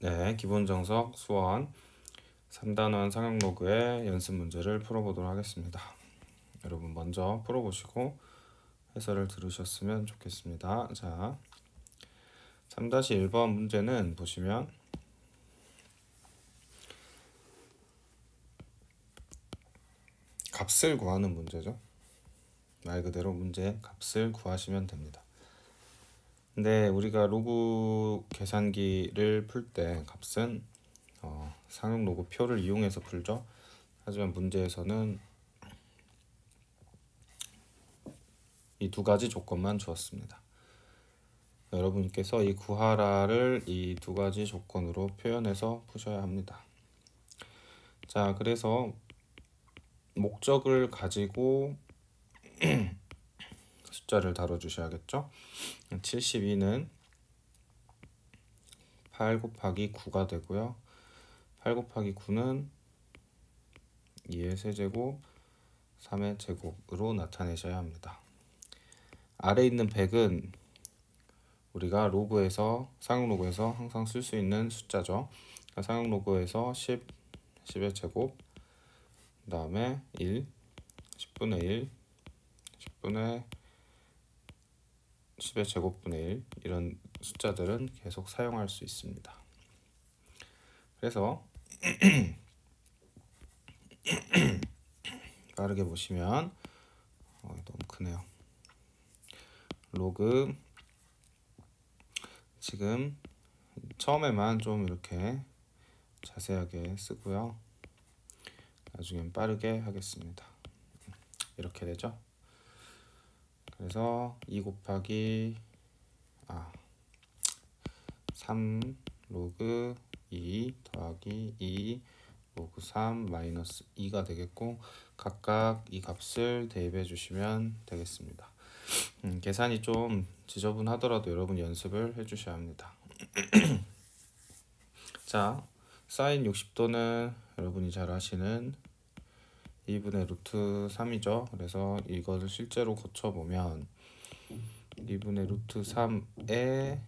네, 기본 정석 수원 3단원 상용 로그의 연습 문제를 풀어보도록 하겠습니다. 여러분 먼저 풀어보시고 해설을 들으셨으면 좋겠습니다. 자, 3-1번 문제는 보시면 값을 구하는 문제죠. 말 그대로 문제 값을 구하시면 됩니다. 근데 우리가 로그 계산기를 풀 때 값은 상용 로그 표를 이용해서 풀죠. 하지만 문제에서는 이 두 가지 조건만 주었습니다. 여러분께서 이 구하라를 이 두 가지 조건으로 표현해서 푸셔야 합니다. 자, 그래서 목적을 가지고 숫자를 다뤄주셔야겠죠. 72는 8 곱하기 9가 되고요. 8 곱하기 9는 2의 세제곱, 3의 제곱으로 나타내셔야 합니다. 아래 있는 100은 우리가 로그에서 상용 로그에서 항상 쓸 수 있는 숫자죠. 그러니까 상용 로그에서 10, 10의 제곱, 그 다음에 1, 10분의 1, 10의 제곱분의 1 이런 숫자들은 계속 사용할 수 있습니다. 그래서 빠르게 보시면 너무 크네요. 로그 지금 처음에만 좀 이렇게 자세하게 쓰고요. 나중엔 빠르게 하겠습니다. 이렇게 되죠. 그래서 2 곱하기 3 로그 2 더하기 2 로그 3 마이너스 2가 되겠고 각각 이 값을 대입해 주시면 되겠습니다. 계산이 좀 지저분하더라도 여러분 연습을 해 주셔야 합니다. 자, 사인 60도는 여러분이 잘 아시는 2분의 루트 3이죠. 그래서 이것을 실제로 고쳐보면 2분의 루트 3에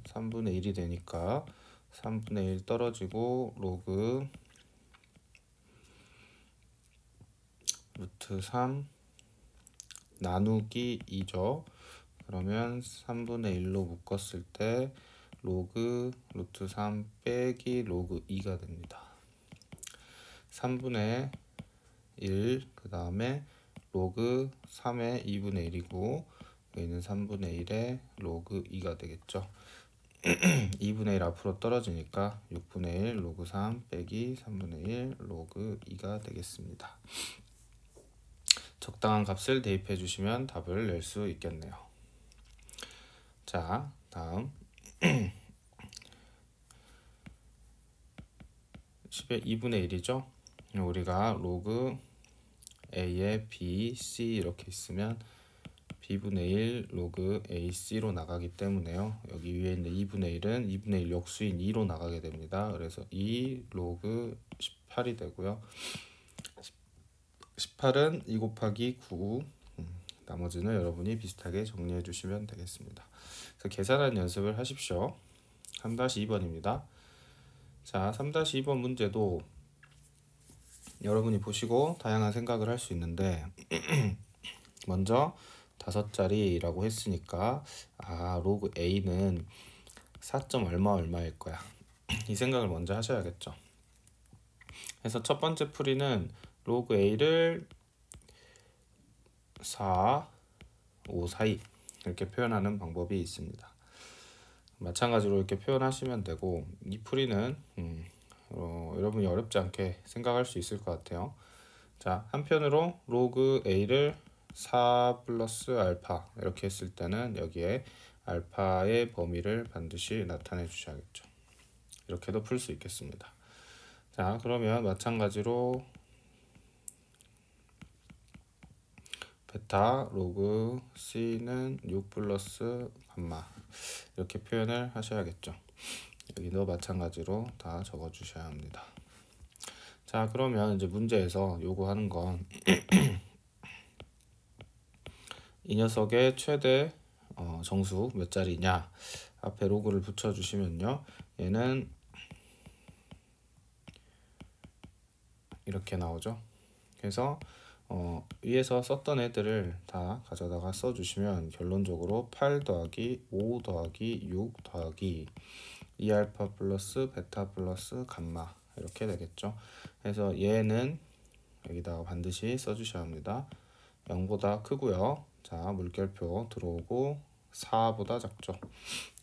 3분의 1이 되니까 3분의 1 떨어지고 로그 루트 3 나누기 2죠. 그러면 3분의 1로 묶었을 때 로그 루트 3 빼기 로그 2가 됩니다. 3분의 1, 그 다음에 로그 3의 2분의 1이고 여기는 3분의 1의 로그 2가 되겠죠. 2분의 1 앞으로 떨어지니까 6분의 1 로그 3 빼기 3분의 1 로그 2가 되겠습니다. 적당한 값을 대입해 주시면 답을 낼 수 있겠네요. 자, 다음 10의 2분의 1이죠. 우리가 로그 A에 B, C 이렇게 있으면 B분의 1 로그 AC로 나가기 때문에요. 여기 위에 있는 2분의 1은 2분의 1 역수인 2로 나가게 됩니다. 그래서 2 로그 18이 되고요. 18은 2 곱하기 9, 나머지는 여러분이 비슷하게 정리해 주시면 되겠습니다. 그래서 계산하는 연습을 하십시오. 3-2번입니다. 자, 3-2번 문제도 여러분이 보시고 다양한 생각을 할 수 있는데 먼저 5자리라고 했으니까 로그 A는 4. 얼마일 거야. 이 생각을 먼저 하셔야겠죠. 그래서 첫 번째 풀이는 로그 A를 4, 5 사이 이렇게 표현하는 방법이 있습니다. 마찬가지로 이렇게 표현하시면 되고 이 풀이는 여러분이 어렵지 않게 생각할 수 있을 것 같아요. 자, 한편으로 로그 A를 4 플러스 알파 이렇게 했을 때는 여기에 알파의 범위를 반드시 나타내 주셔야겠죠. 이렇게도 풀 수 있겠습니다. 자, 그러면 마찬가지로 베타 로그 C는 6 플러스 감마 이렇게 표현을 하셔야겠죠. 여기도 마찬가지로 다 적어 주셔야 합니다. 자, 그러면 이제 문제에서 요구하는 건 이 녀석의 최대 정수 몇 자리냐, 앞에 로그를 붙여주시면요, 얘는 이렇게 나오죠. 그래서 위에서 썼던 애들을 다 가져다가 써주시면 결론적으로 8 더하기 5 더하기 6 더하기 2알파 플러스 베타 플러스 감마 이렇게 되겠죠. 그래서 얘는 여기다가 반드시 써주셔야 합니다. 0보다 크고요. 자, 물결표 들어오고 4보다 작죠.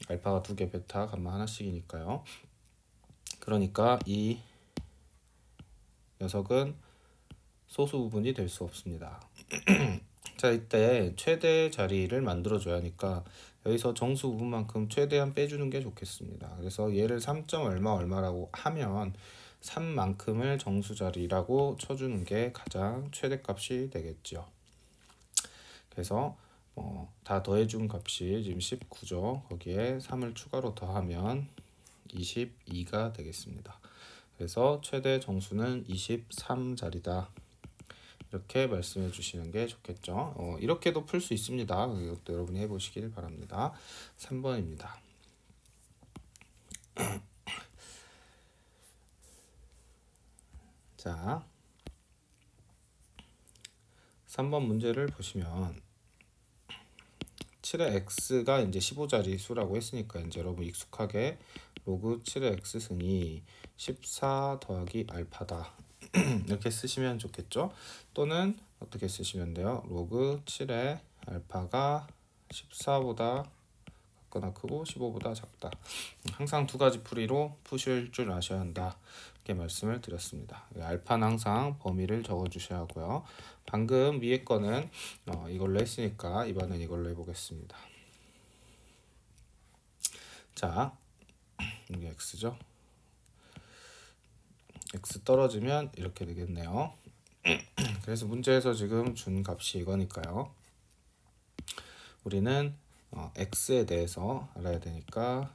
알파가 2개, 베타, 감마 하나씩이니까요. 그러니까 이 녀석은 소수 부분이 될 수 없습니다. 자, 이때 최대 자리를 만들어줘야 하니까 여기서 정수 부분만큼 최대한 빼주는 게 좋겠습니다. 그래서 얘를 3. 얼마라고 하면 3만큼을 정수 자리라고 쳐주는 게 가장 최대값이 되겠죠. 그래서 다 더해준 값이 지금 19죠. 거기에 3을 추가로 더하면 22가 되겠습니다. 그래서 최대 정수는 23자리다. 이렇게 말씀해 주시는 게 좋겠죠. 이렇게도 풀 수 있습니다. 이것도 여러분이 해보시길 바랍니다. 3번입니다. 자, 3번 문제를 보시면 7의 x가 이제 15자리 수라고 했으니까 이제 여러분 익숙하게 로그 7의 x승이 14 더하기 알파다. 이렇게 쓰시면 좋겠죠. 또는 어떻게 쓰시면 돼요? 로그 7의 알파가 14보다 작거나 크고 15보다 작다. 항상 두 가지 풀이로 푸실 줄 아셔야 한다. 이렇게 말씀을 드렸습니다. 알파는 항상 범위를 적어 주셔야 하고요. 방금 위에 거는 이걸로 했으니까 이번엔 이걸로 해보겠습니다. 자, 이게 x죠. x 떨어지면 이렇게 되겠네요. 그래서 문제에서 지금 준 값이 이거니까요. 우리는 x에 대해서 알아야 되니까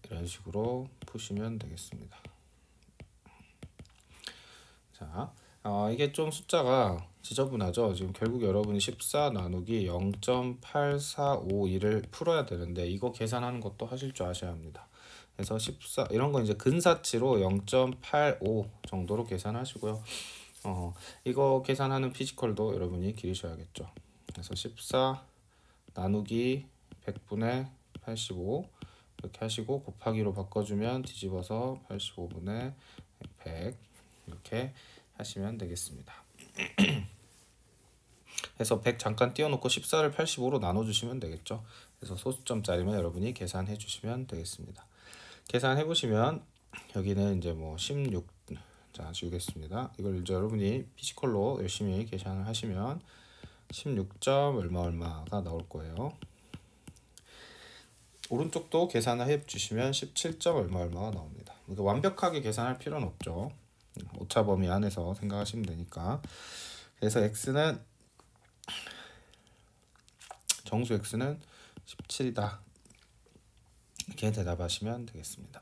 이런 식으로 푸시면 되겠습니다. 자, 이게 좀 숫자가 지저분하죠. 지금 결국 여러분이 14 나누기 0.8452를 풀어야 되는데 이거 계산하는 것도 하실 줄 아셔야 합니다. 그래서 14 이런 거 이제 근사치로 0.85 정도로 계산하시고요. 이거 계산하는 피지컬도 여러분이 기르셔야겠죠. 그래서 14 나누기 100분의 85 이렇게 하시고 곱하기로 바꿔주면 뒤집어서 85분의 100 이렇게 하시면 되겠습니다. 그래서 100 잠깐 띄워놓고 14를 85로 나눠주시면 되겠죠. 그래서 소수점짜리만 여러분이 계산해 주시면 되겠습니다. 계산해 보시면 여기는 이제 뭐 16, 자 지우겠습니다. 이걸 이제 여러분이 피지컬로 열심히 계산을 하시면 16점 얼마가 나올 거예요. 오른쪽도 계산을 해 주시면 17점 얼마가 나옵니다. 그러니까 완벽하게 계산할 필요는 없죠. 오차 범위 안에서 생각하시면 되니까. 그래서 x는 정수 x는 17이다. 이렇게 대답하시면 되겠습니다.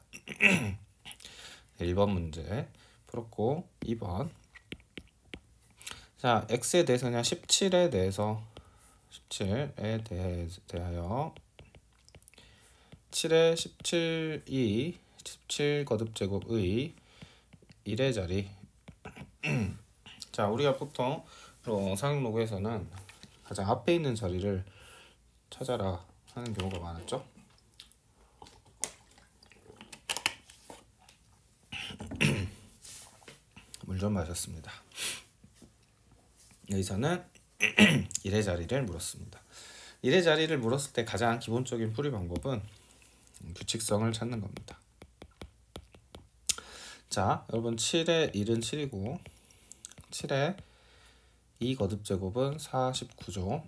1번 문제 풀었고 2번. 자, x에 대해서 그냥 17에 대해서 17에 대하여 7에 17이 17 거듭제곱의 1의 자리. 자, 우리가 보통 상용 로그에서는 가장 앞에 있는 자리를 찾아라 하는 경우가 많았죠. 물 좀 마셨습니다. 여기서는 1의 자리를 물었습니다. 1의 자리를 물었을 때 가장 기본적인 풀이 방법은 규칙성을 찾는 겁니다. 자, 여러분 7의 1은 7이고 7의 2 거듭제곱은 49죠.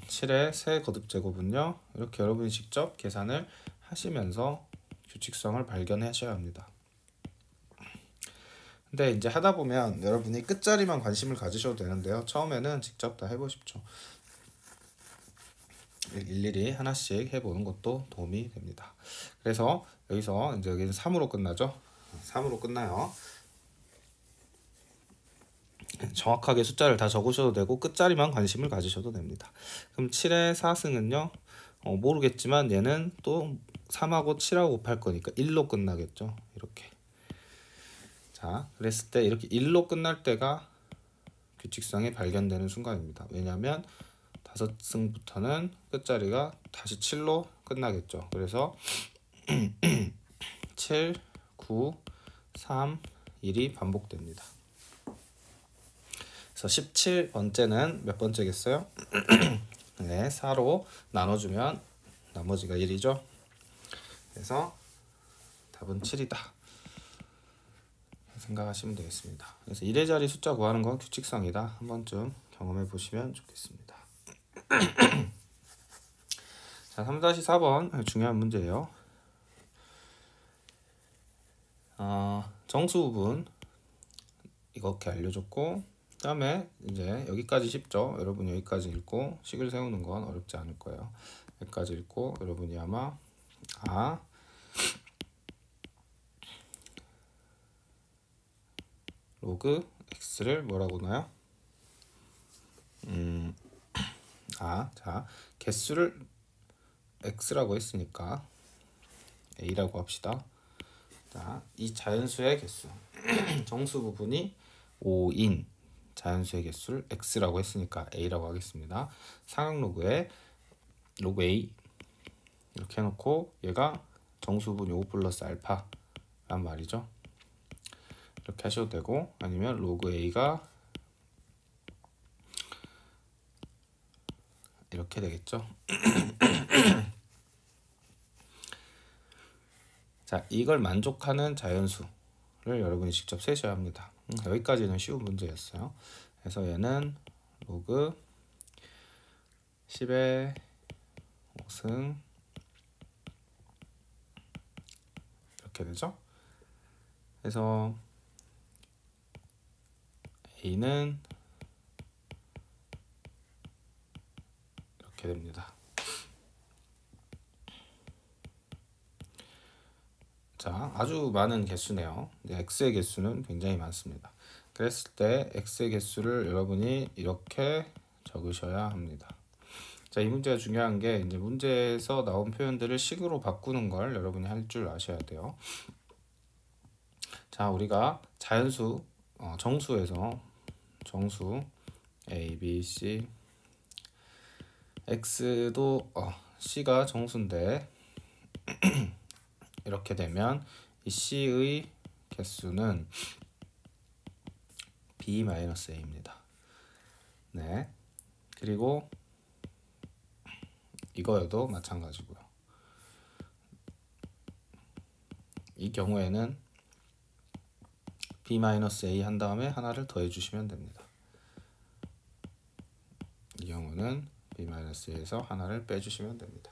7의 세 거듭제곱은요. 이렇게 여러분이 직접 계산을 하시면서 규칙성을 발견하셔야 합니다. 근데 이제 하다 보면 여러분이 끝자리만 관심을 가지셔도 되는데요. 처음에는 직접 다 해보십시오. 일일이 하나씩 해보는 것도 도움이 됩니다. 그래서 여기서 이제 여기는 3으로 끝나죠. 3으로 끝나요. 정확하게 숫자를 다 적으셔도 되고 끝자리만 관심을 가지셔도 됩니다. 그럼 7의 4승은요 모르겠지만 얘는 또 3하고 7하고 곱할 거니까 1로 끝나겠죠. 이렇게. 자, 그랬을 때 이렇게 1로 끝날 때가 규칙상이 발견되는 순간입니다. 왜냐하면 5승부터는 끝자리가 다시 7로 끝나겠죠. 그래서 7, 9, 3, 1이 반복됩니다. 그래서 17번째는 몇 번째겠어요? 네, 4로 나눠주면 나머지가 1이죠. 그래서 답은 7이다 생각하시면 되겠습니다. 그래서 1의 자리 숫자 구하는 건 규칙상이다. 한 번쯤 경험해 보시면 좋겠습니다. 자, 3-4번 중요한 문제예요. 정수 부분 이렇게 알려줬고, 그 다음에 이제 여기까지 쉽죠. 여러분 여기까지 읽고 식을 세우는 건 어렵지 않을 거예요. 여기까지 읽고 여러분이 아마 로그 x를 뭐라고 나요? 자, 개수를 x라고 했으니까 a라고 합시다. 자, 이 자연수의 개수 정수 부분이 5인 자연수의 개수를 x라고 했으니까 a라고 하겠습니다. 상형 로그에 로그 a 이렇게 해놓고 얘가 정수 부분 5 플러스 알파란 말이죠. 이렇게 하셔도 되고, 아니면 로그 a가 이렇게 되겠죠. 자, 이걸 만족하는 자연수를 여러분이 직접 세셔야 합니다. 여기까지는 쉬운 문제였어요. 그래서 얘는 로그 10의 5승 이렇게 되죠. 그래서 a는 이렇게 됩니다. 자, 아주 많은 개수네요. x의 개수는 굉장히 많습니다. 그랬을 때 x의 개수를 여러분이 이렇게 적으셔야 합니다. 자, 이 문제가 중요한 게 이제 문제에서 나온 표현들을 식으로 바꾸는 걸 여러분이 할 줄 아셔야 돼요. 자, 우리가 자연수 정수에서 정수 a, b, c x도 c가 정수인데 이렇게 되면 이 c의 개수는 b-a입니다. 네. 그리고 이거여도 마찬가지고요. 이 경우에는 b-a 한 다음에 하나를 더해 주시면 됩니다. 이 경우는 b-a에서 하나를 빼주시면 됩니다.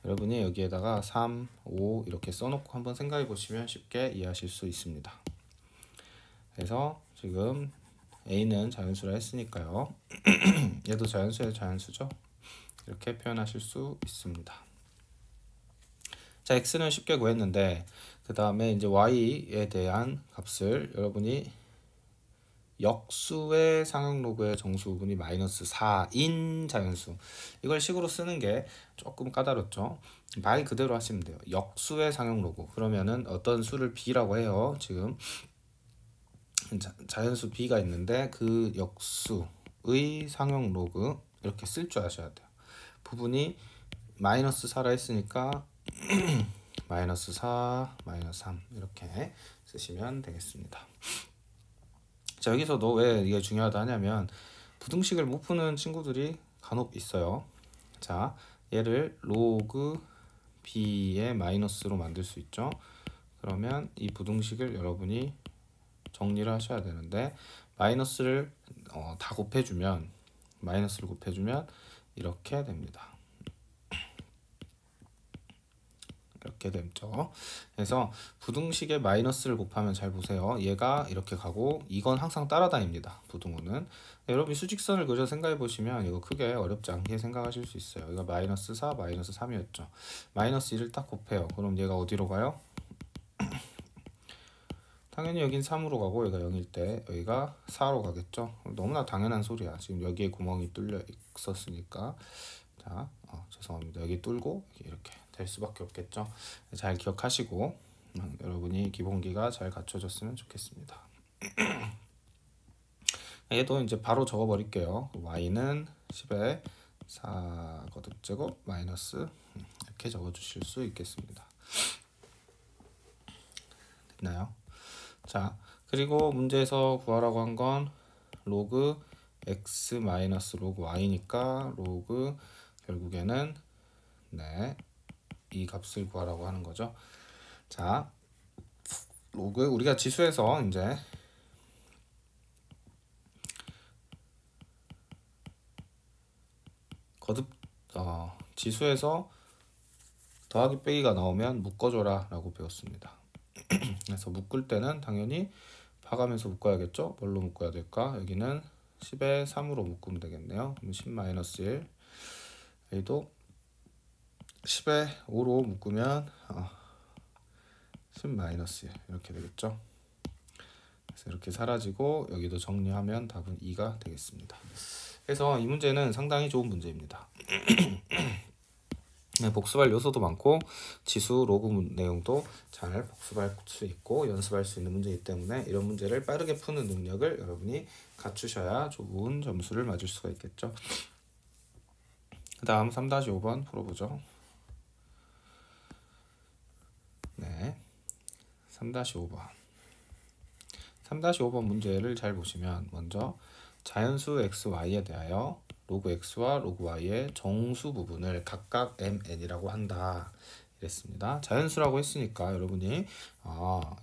여러분이 여기에다가 3, 5 이렇게 써놓고 한번 생각해 보시면 쉽게 이해하실 수 있습니다. 그래서 지금 a는 자연수라 했으니까요. 얘도 자연수의 자연수죠. 이렇게 표현하실 수 있습니다. 자, x는 쉽게 구했는데 그 다음에 이제 y에 대한 값을 여러분이 역수의 상형 로그의 정수 부분이 마이너스 4인 자연수, 이걸 식으로 쓰는 게 조금 까다롭죠. 말 그대로 하시면 돼요. 역수의 상형 로그. 그러면은 어떤 수를 b라고 해요. 지금 자연수 b가 있는데 그 역수의 상형 로그 이렇게 쓸 줄 아셔야 돼요. 부분이 마이너스 4라 했으니까 마이너스 4, 마이너스 3 이렇게 쓰시면 되겠습니다. 자, 여기서도 왜 이게 중요하다 하냐면 부등식을 못 푸는 친구들이 간혹 있어요. 자, 얘를 로그 b의 마이너스로 만들 수 있죠. 그러면 이 부등식을 여러분이 정리를 하셔야 되는데 마이너스를 다 곱해주면 이렇게 됩니다. 이렇게 됐죠. 그래서 부등식에 마이너스를 곱하면 잘 보세요. 얘가 이렇게 가고 이건 항상 따라다닙니다. 부등호는. 여러분이 수직선을 그려 생각해 보시면 이거 크게 어렵지 않게 생각하실 수 있어요. 이거 마이너스 4, 마이너스 3이었죠. 마이너스 1을 딱 곱해요. 그럼 얘가 어디로 가요? 당연히 여긴 3으로 가고 여기가 0일 때 여기가 4로 가겠죠. 너무나 당연한 소리야. 지금 여기에 구멍이 뚫려 있었으니까. 자, 죄송합니다. 여기 뚫고 이렇게 될 수밖에 없겠죠. 잘 기억하시고 여러분이 기본기가 잘 갖춰졌으면 좋겠습니다. 얘도 이제 바로 적어버릴게요. y는 10에 4 거듭제곱 마이너스 이렇게 적어주실 수 있겠습니다. 됐나요? 자, 그리고 문제에서 구하라고 한 건 로그 x 마이너스 로그 y니까 로그 결국에는 이 값을 구하라고 하는 거죠. 자, 로그 우리가 지수에서 이제 지수에서 더하기 빼기가 나오면 묶어줘라 라고 배웠습니다. 그래서 묶을 때는 당연히 파가면서 묶어야겠죠. 뭘로 묶어야 될까? 여기는 10에 3으로 묶으면 되겠네요. 그럼 10-1 여기도 10에 5로 묶으면 10-1 이렇게 되겠죠. 그래서 이렇게 사라지고 여기도 정리하면 답은 2가 되겠습니다. 그래서 이 문제는 상당히 좋은 문제입니다. 복습할 요소도 많고 지수 로그 내용도 잘 복습할 수 있고 연습할 수 있는 문제이기 때문에 이런 문제를 빠르게 푸는 능력을 여러분이 갖추셔야 좋은 점수를 맞을 수가 있겠죠. 그 다음 3-5번 풀어보죠. 네, 3-5번 3-5번 문제를 잘 보시면 먼저 자연수 x, y에 대하여 로그 x와 로그 y의 정수 부분을 각각 mn이라고 한다 이랬습니다. 자연수라고 했으니까 여러분이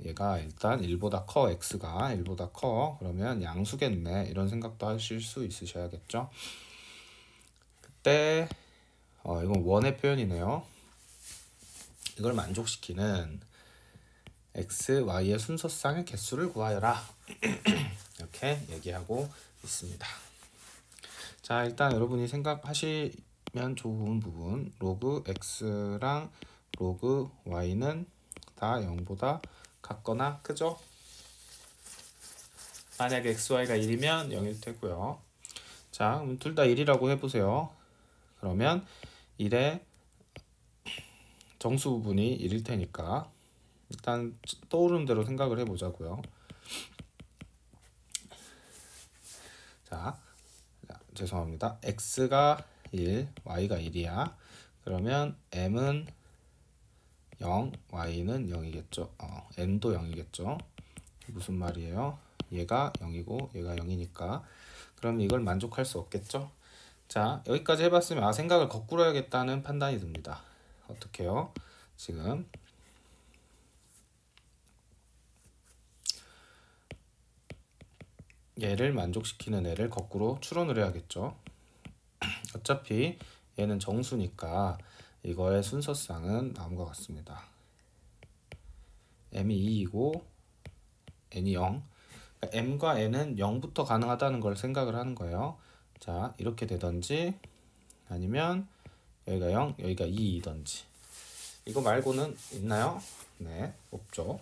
얘가 일단 1보다 커, x가 1보다 커 그러면 양수겠네 이런 생각도 하실 수 있으셔야겠죠. 그때 이건 원의 표현이네요. 이걸 만족시키는 x, y의 순서상의 개수를 구하여라 이렇게 얘기하고 있습니다. 자, 일단 여러분이 생각하시면 좋은 부분 로그 x랑 로그 y는 다 0보다 같거나 크죠? 만약에 x, y가 1이면 0일 테고요. 자, 그럼 둘 다 1이라고 해보세요. 그러면 1의 정수 부분이 1일 테니까 일단 떠오르는 대로 생각을 해보자고요. 자, 죄송합니다. x가 1, y가 1이야. 그러면 m은 0, y는 0이겠죠. n도 0이겠죠. 무슨 말이에요? 얘가 0이고 얘가 0이니까 그럼 이걸 만족할 수 없겠죠. 자, 여기까지 해봤으면 생각을 거꾸로 해야겠다는 판단이 듭니다. 어떻게 해요? 지금 얘를 만족시키는 애를 거꾸로 추론을 해야겠죠. 어차피 얘는 정수니까 이거의 순서상은 다음과 같습니다. m이 2이고 n이 0. 그러니까 m과 n은 0부터 가능하다는 걸 생각을 하는 거예요. 자, 이렇게 되던지 아니면 여기가 0, 여기가 2이던지. 이거 말고는 있나요? 네, 없죠.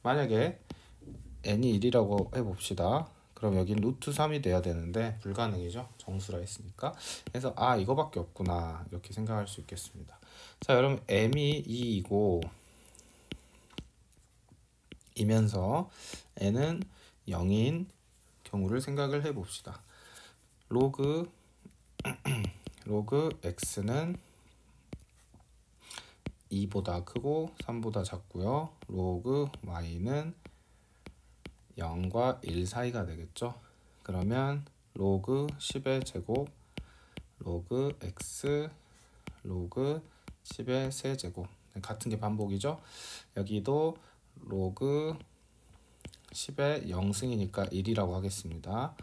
만약에 n이 1이라고 해봅시다. 그럼 여긴 루트 3이 돼야 되는데 불가능이죠. 정수라 했으니까. 그래서 이거밖에 없구나 이렇게 생각할 수 있겠습니다. 자, 여러분 m이 2이고 이면서 n은 0인 경우를 생각을 해봅시다. 로그 x는 2보다 크고 3보다 작고요. 로그 y는 0과 1 사이가 되겠죠. 그러면 로그 10의 제곱 로그 x 로그 10의 세제곱 같은 게 반복이죠. 여기도 로그 10의 0승이니까 1이라고 하겠습니다.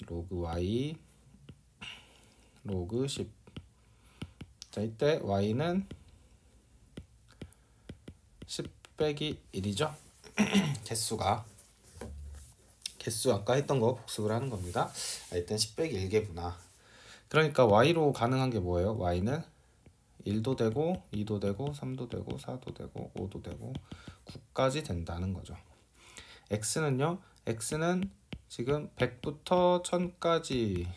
로그 y 로그 10. 자, 이때 y는 10 빼기 1이죠. 개수 아까 했던 거 복습을 하는 겁니다. 일단 10 빼기 1개구나. 그러니까 y로 가능한 게 뭐예요? y는 1도 되고 2도 되고 3도 되고 4도 되고 5도 되고 9까지 된다는 거죠. x는요. x는 지금 100부터 1000까지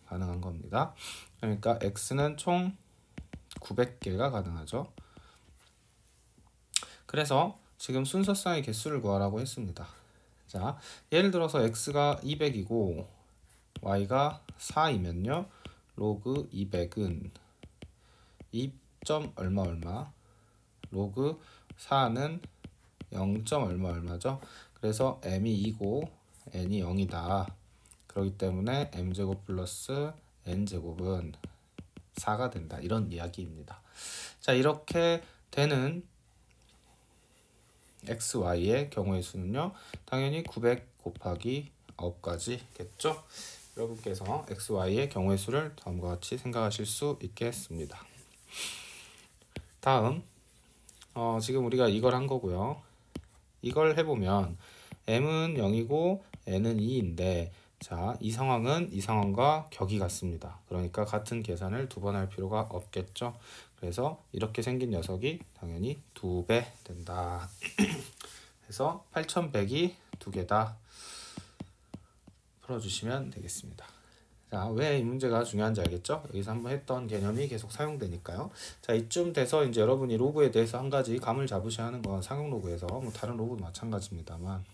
가능한 겁니다. 그러니까 x는 총 900개가 가능하죠. 그래서 지금 순서상의 개수를 구하라고 했습니다. 자, 예를 들어서 x가 200이고 y가 4이면요. 로그 200은 2. 얼마 얼마, 로그 4는 0. 얼마죠. 그래서 m이 2고 n이 0이다. 그렇기 때문에 m제곱 플러스 n제곱은 4가 된다. 이런 이야기입니다. 자, 이렇게 되는 xy의 경우의 수는요. 당연히 900 곱하기 9가지겠죠. 여러분께서 xy의 경우의 수를 다음과 같이 생각하실 수 있겠습니다. 다음 지금 우리가 이걸 한 거고요. 이걸 해보면 m은 0이고 n은 2인데 자, 이 상황은 이 상황과 격이 같습니다. 그러니까 같은 계산을 두 번 할 필요가 없겠죠. 그래서 이렇게 생긴 녀석이 당연히 2배 된다. 그래서 8100이 2개다. 풀어주시면 되겠습니다. 자, 왜 이 문제가 중요한지 알겠죠? 여기서 한번 했던 개념이 계속 사용되니까요. 자, 이쯤 돼서 이제 여러분이 로그에 대해서 한 가지 감을 잡으셔야 하는 건 상용 로그에서 뭐 다른 로그도 마찬가지입니다만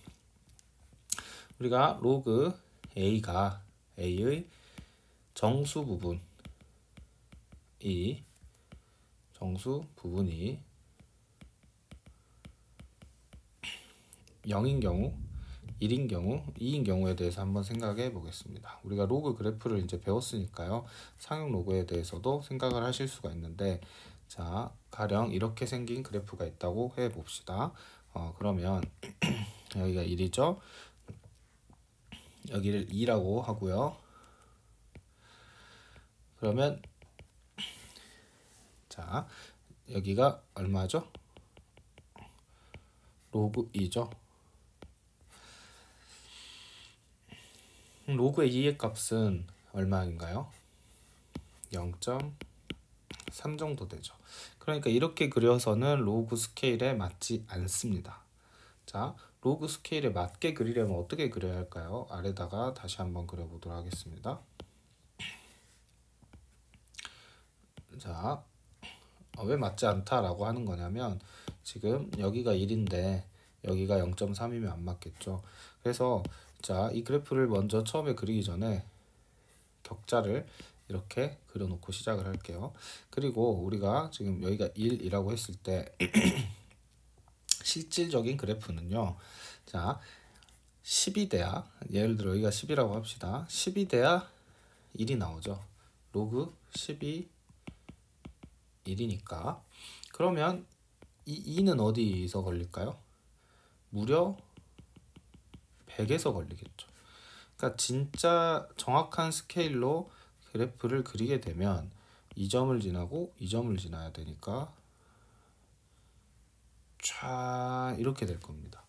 우리가 로그 A가 A의 정수 부분이 0인 경우, 1인 경우, 2인 경우에 대해서 한번 생각해 보겠습니다. 우리가 로그 그래프를 이제 배웠으니까요. 상용 로그에 대해서도 생각을 하실 수가 있는데 자, 가령 이렇게 생긴 그래프가 있다고 해 봅시다. 그러면 여기가 1이죠. 여기를 2라고 하고요. 그러면 자, 여기가 얼마죠? 로그 2죠. 로그의 2의 값은 얼마인가요? 0.3 정도 되죠. 그러니까 이렇게 그려서는 로그 스케일에 맞지 않습니다. 자, 로그 스케일에 맞게 그리려면 어떻게 그려야 할까요? 아래다가 다시 한번 그려보도록 하겠습니다. 자, 왜 맞지 않다라고 하는 거냐면 지금 여기가 1인데 여기가 0.3이면 안 맞겠죠. 그래서 자, 이 그래프를 먼저 처음에 그리기 전에 격자를 이렇게 그려놓고 시작을 할게요. 그리고 우리가 지금 여기가 1이라고 했을 때 실질적인 그래프는요. 자, 10이 돼야 예를 들어 여기가 10이라고 합시다. 10이 돼야 1이 나오죠. 로그 10이 1이니까 그러면 이 2는 어디서 걸릴까요? 무려 100에서 걸리겠죠. 그러니까 진짜 정확한 스케일로 그래프를 그리게 되면 이 점을 지나고 이 점을 지나야 되니까 쫙 이렇게 될 겁니다.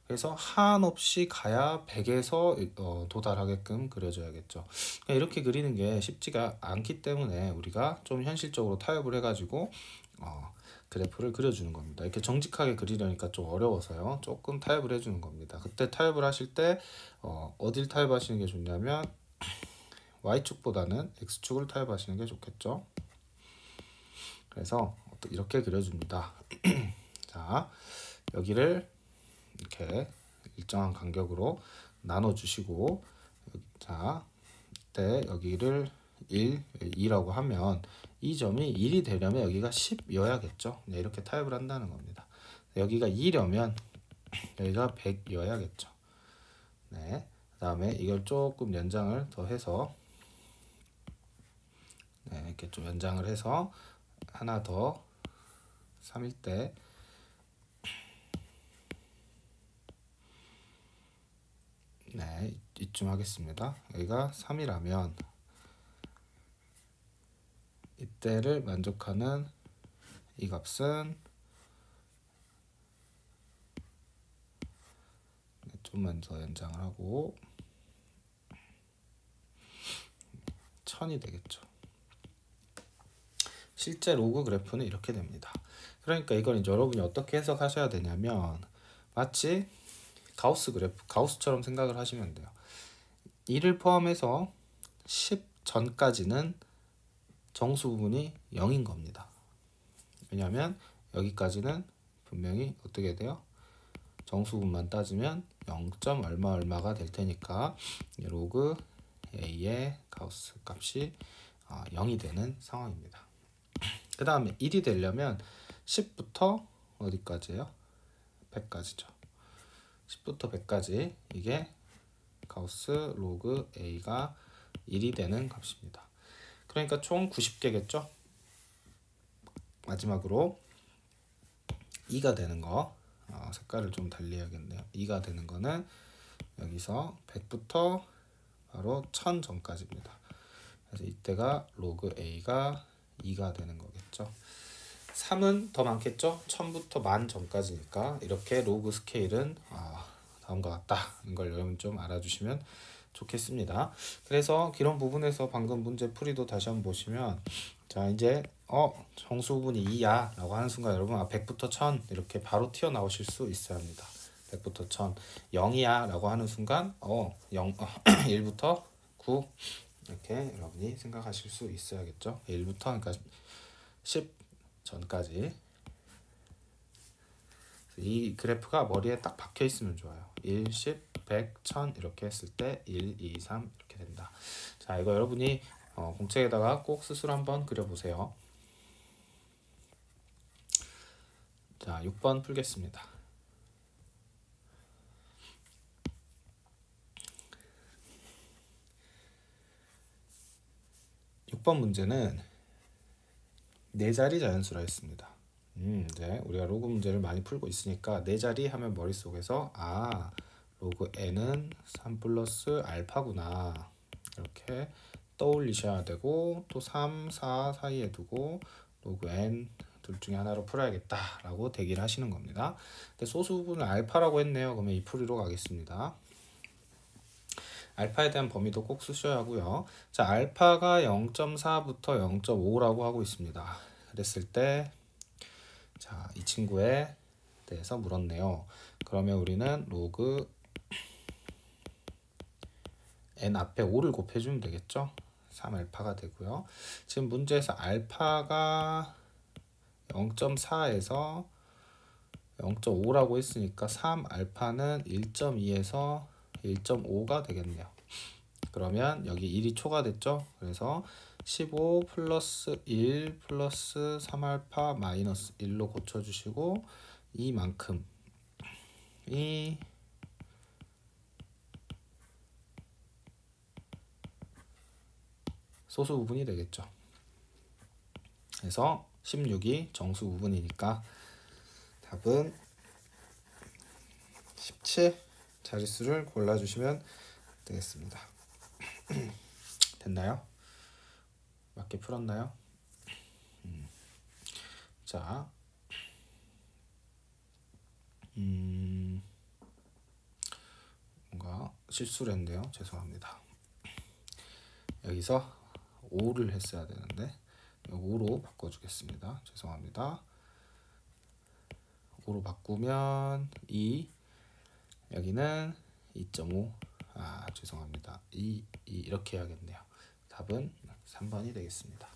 그래서 한없이 가야 100에서 도달하게끔 그려줘야겠죠. 그러니까 이렇게 그리는 게 쉽지가 않기 때문에 우리가 좀 현실적으로 타협을 해가지고 그래프를 그려주는 겁니다. 이렇게 정직하게 그리려니까 좀 어려워서요. 조금 타협을 해주는 겁니다. 그때 타협을 하실 때 어딜 타협하시는 게 좋냐면 Y축보다는 X축을 타협하시는 게 좋겠죠. 그래서 이렇게 그려줍니다. 자, 여기를 이렇게 일정한 간격으로 나눠주시고 자, 이때 여기를 1, 2라고 하면 이 점이 1이 되려면 여기가 10여야겠죠. 네, 이렇게 타협을 한다는 겁니다. 여기가 2려면 여기가 100여야겠죠. 네, 그 다음에 이걸 조금 연장을 더 해서 네, 이렇게 좀 연장을 해서 하나 더 3일 때 네, 이쯤 하겠습니다. 여기가 3이라면 이때를 만족하는 이 값은 좀만 더 연장을 하고 1000이 되겠죠. 실제 로그 그래프는 이렇게 됩니다. 그러니까 이걸 이제 여러분이 어떻게 해석하셔야 되냐면 마치 가우스 그래프, 가우스처럼 생각을 하시면 돼요. 1을 포함해서 10 전까지는 정수 부분이 0인 겁니다. 왜냐하면 여기까지는 분명히 어떻게 돼요? 정수 부분만 따지면 0. 얼마 얼마가 될 테니까 로그 a의 가우스 값이 0이 되는 상황입니다. 그 다음에 1이 되려면 10부터 어디까지예요? 100까지죠. 10부터 100까지 이게 가우스 로그 a가 1이 되는 값입니다. 그러니까 총 90개겠죠? 마지막으로 2가 되는 거, 색깔을 좀 달리 해야겠네요. 2가 되는 거는 여기서 100부터 바로 1000 전까지입니다. 그래서 이때가 로그 a가 2가 되는 거겠죠. 3은 더 많겠죠? 1000부터 10,000 전까지니까 이렇게 로그 스케일은 다음과 같다. 이걸 여러분 좀 알아주시면 좋겠습니다. 그래서 이런 부분에서 방금 문제 풀이도 다시 한번 보시면, 자 이제 정수 부분이 2야 라고 하는 순간 여러분 100부터 1000 이렇게 바로 튀어나오실 수 있어야 합니다. 100부터 1000 0이야 라고 하는 순간 1부터 9 이렇게 여러분이 생각하실 수 있어야겠죠. 1부터 그러니까 10 전까지. 이 그래프가 머리에 딱 박혀 있으면 좋아요. 1, 10, 100, 1000 이렇게 했을 때 1, 2, 3 이렇게 된다. 자, 이거 여러분이 공책에다가 꼭 스스로 한번 그려보세요. 자, 6번 풀겠습니다. 6번 문제는 4자리 자연수라 했습니다. 이제 우리가 로그 문제를 많이 풀고 있으니까 4자리 하면 머릿속에서 로그 n은 3 플러스 알파구나 이렇게 떠올리셔야 되고, 또 3, 4 사이에 두고 로그 n 둘 중에 하나로 풀어야겠다 라고 대기를 하시는 겁니다. 근데 소수 부분을 알파라고 했네요. 그러면 이 풀이로 가겠습니다. 알파에 대한 범위도 꼭 쓰셔야 하고요. 자, 알파가 0.4부터 0.5라고 하고 있습니다. 그랬을 때, 자, 이 친구에 대해서 물었네요. 그러면 우리는 로그 n 앞에 5를 곱해주면 되겠죠? 3알파가 되고요. 지금 문제에서 알파가 0.4에서 0.5라고 했으니까 3알파는 1.2에서 1.5가 되겠네요. 그러면 여기 1이 초과됐죠? 그래서 15 플러스 1 플러스 3알파 마이너스 1로 고쳐주시고, 이만큼이 소수 부분이 되겠죠. 그래서 16이 정수 부분이니까 답은 17 자릿수를 골라주시면 되겠습니다. 됐나요? 맞게 풀었나요? 자, 뭔가 실수를 했네요. 죄송합니다. 여기서 5를 했어야 되는데 5로 바꿔주겠습니다. 죄송합니다. 5로 바꾸면 2, 여기는 2.5, 죄송합니다. 2 이렇게 해야겠네요. 답은 3번이 되겠습니다.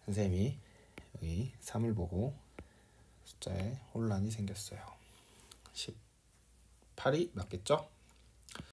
선생님이 여기 3을 보고 숫자에 혼란이 생겼어요. 18이 맞겠죠?